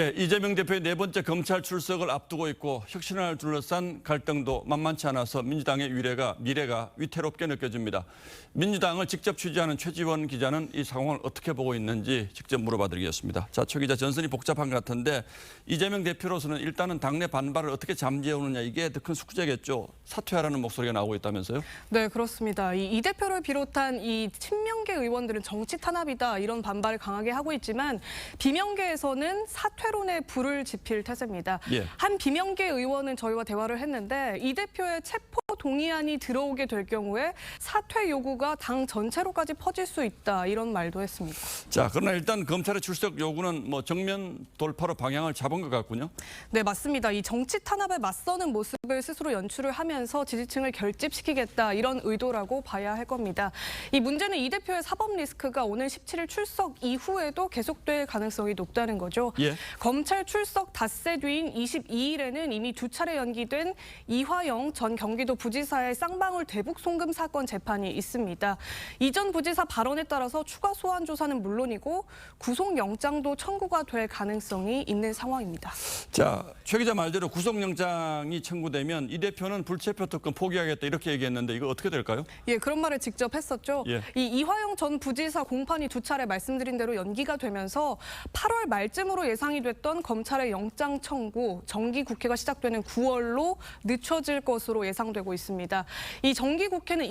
네, 이재명 대표의 네 번째 검찰 출석을 앞두고 있고 혁신을 둘러싼 갈등도 만만치 않아서 민주당의 미래가 위태롭게 느껴집니다. 민주당을 직접 취재하는 최지원 기자는 이 상황을 어떻게 보고 있는지 직접 물어봐드리겠습니다. 자, 최 기자, 전선이 복잡한 것 같은데 이재명 대표로서는 일단은 당내 반발을 어떻게 잠재우느냐, 이게 더 큰 숙제겠죠. 사퇴하라는 목소리가 나오고 있다면서요? 네, 그렇습니다. 이 대표를 비롯한 이 친명계 의원들은 정치 탄압이다, 이런 반발을 강하게 하고 있지만 비명계에서는 사퇴론에 불을 지필 태세입니다. 예. 한 비명계 의원은 저희와 대화를 했는데 이 대표의 체포 동의안이 들어오게 될 경우에 사퇴 요구가 당 전체로까지 퍼질 수 있다, 이런 말도 했습니다. 자, 그러나 일단 검찰의 출석 요구는 정면 돌파로 방향을 잡은 것 같군요. 네, 맞습니다. 이 정치 탄압에 맞서는 모습을 스스로 연출을 하면서 지지층을 결집시키겠다, 이런 의도라고 봐야 할 겁니다. 이 문제는 이 대표의 사법 리스크가 오는 17일 출석 이후에도 계속될 가능성이 높다는 거죠. 예. 검찰 출석 닷새 뒤인 22일에는 이미 두 차례 연기된 이화영 전 경기도 부지사의 쌍방울 대북 송금 사건 재판이 있습니다. 이 전 부지사 발언에 따라서 추가 소환 조사는 물론이고 구속영장도 청구가 될 가능성이 있는 상황입니다. 자, 최 기자 말대로 구속영장이 청구되면 이 대표는 불체포 특권 포기하겠다, 이렇게 얘기했는데 이거 어떻게 될까요? 예, 그런 말을 직접 했었죠. 예. 이 이화영 전 부지사 공판이 두 차례 말씀드린 대로 연기가 되면서 8월 말쯤으로 예상이 됐던 검찰의 영장 청구, 정기 국회가 시작되는 9월로 늦춰질 것으로 예상되고 있습니다. 이 정기 국회는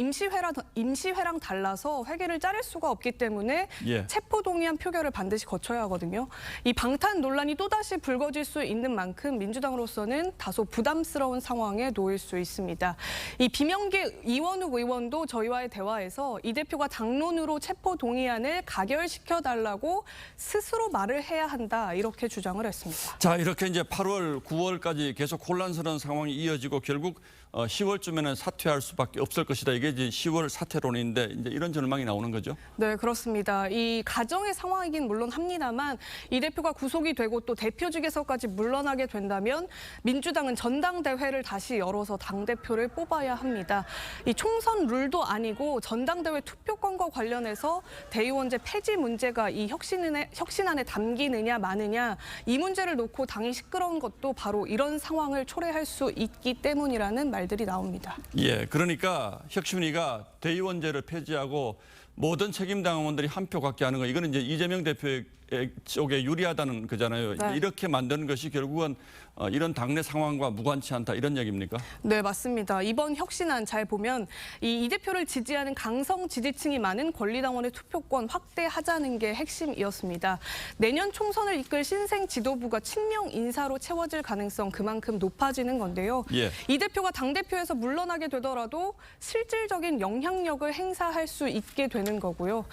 임시회랑 달라서 회기를 자를 수가 없기 때문에 예. 체포동의안 표결을 반드시 거쳐야 하거든요. 이 방탄 논란이 또다시 불거질 수 있는 만큼 민주당으로서는 다소 부담스러운 상황에 놓일 수 있습니다. 이 비명계 이원욱 의원도 저희와의 대화에서 이 대표가 당론으로 체포동의안을 가결시켜달라고 스스로 말을 해야 한다, 이렇게 주장을 했습니다. 자, 이렇게 이제 8월, 9월까지 계속 혼란스러운 상황이 이어지고 결국 10월쯤에는 사퇴할 수밖에 없을 것이다. 이게 이제 10월 사퇴론인데 이제 이런 전망이 나오는 거죠. 네, 그렇습니다. 이 가정의 상황이긴 물론 합니다만 이 대표가 구속이 되고 또 대표직에서까지 물러나게 된다면 민주당은 전당대회를 다시 열어서 당대표를 뽑아야 합니다. 이 총선 룰도 아니고 전당대회 투표권과 관련해서 대의원제 폐지 문제가 이 혁신안에 담기느냐 마느냐, 이 문제를 놓고 당이 시끄러운 것도 바로 이런 상황을 초래할 수 있기 때문이라는 말들이 나옵니다. 예, 그러니까 혁신위가 대의원제를 폐지하고 모든 책임 당원들이 한 표 갖게 하는 거, 이거는 이제 이재명 대표 쪽에 유리하다는 거잖아요. 네. 이렇게 만드는 것이 결국은 이런 당내 상황과 무관치 않다, 이런 얘기입니까? 네, 맞습니다. 이번 혁신안 잘 보면 이 대표를 지지하는 강성 지지층이 많은 권리당원의 투표권 확대하자는 게 핵심이었습니다. 내년 총선을 이끌 신생 지도부가 친명 인사로 채워질 가능성 그만큼 높아지는 건데요. 예. 이 대표가 당대표에서 물러나게 되더라도 실질적인 영향력을 행사할 수 있게 되는 거고요.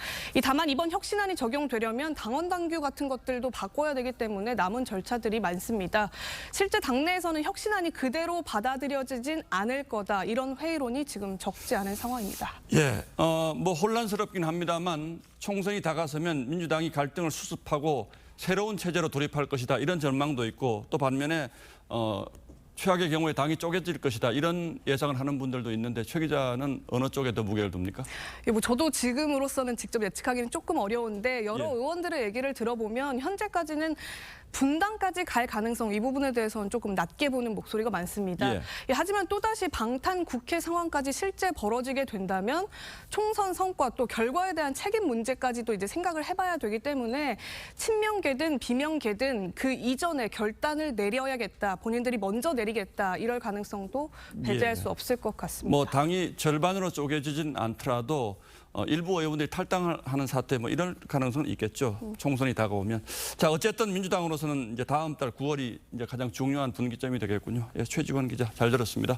다만 이번 혁신안이 적용되려면 당원 당규 같은 것들도 바꿔야 되기 때문에 남은 절차들이 많습니다. 실제 당내에서는 혁신안이 그대로 받아들여지진 않을 거다, 이런 회의론이 지금 적지 않은 상황입니다. 예, 혼란스럽긴 합니다만 총선이 다가서면 민주당이 갈등을 수습하고 새로운 체제로 돌입할 것이다, 이런 전망도 있고, 또 반면에 최악의 경우에 당이 쪼개질 것이다, 이런 예상을 하는 분들도 있는데 최 기자는 어느 쪽에 더 무게를 둡니까? 저도 지금으로서는 직접 예측하기는 조금 어려운데 여러 예. 의원들의 얘기를 들어보면 현재까지는 분당까지 갈 가능성, 이 부분에 대해서는 조금 낮게 보는 목소리가 많습니다. 예. 하지만 또다시 방탄 국회 상황까지 실제 벌어지게 된다면 총선 성과 또 결과에 대한 책임 문제까지도 이제 생각을 해봐야 되기 때문에 친명계든 비명계든 그 이전에 결단을 내려야겠다, 본인들이 먼저 내리겠다, 이럴 가능성도 배제할 예. 수 없을 것 같습니다. 당이 절반으로 쪼개지진 않더라도 일부 의원들이 탈당하는 사태, 이럴 가능성은 있겠죠. 총선이 다가오면. 자, 어쨌든 민주당으로서는 이제 다음 달 9월이 이제 가장 중요한 분기점이 되겠군요. 예, 최지원 기자, 잘 들었습니다.